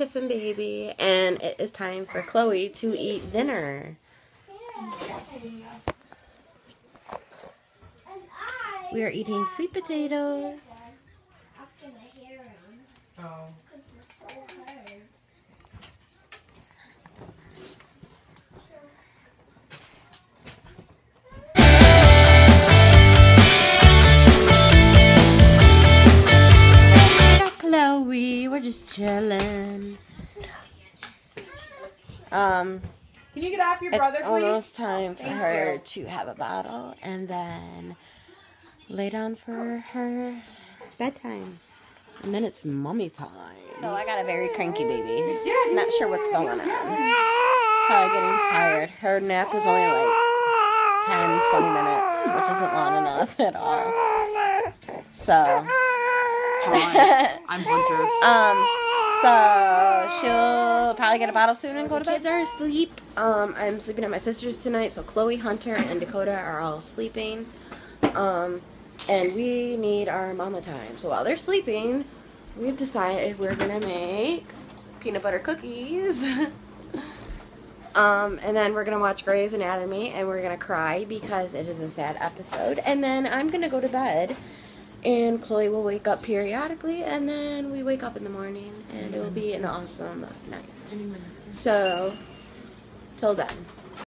Tiffin baby, and it is time for Chloe to eat dinner. We are eating sweet potatoes. Oh. Chloe, we're just chilling. Can you get off your brother, It's please? almost time for her to have a bottle and then lay down for her bedtime. And then it's mommy time. So I got a very cranky baby. Not sure what's going on. Probably getting tired. Her nap was only like 10, 20 minutes, which isn't long enough at all. So... Hi, I'm Hunter. So she'll probably get a bottle soon and go to bed. Kids are asleep. I'm sleeping at my sister's tonight, so Chloe, Hunter, and Dakota are all sleeping. And we need our mama time. So while they're sleeping, we've decided we're gonna make peanut butter cookies. And then we're gonna watch Grey's Anatomy, and we're gonna cry because it is a sad episode. And then I'm gonna go to bed. And Chloe will wake up periodically, and then we wake up in the morning, and it will be an awesome night. So, till then.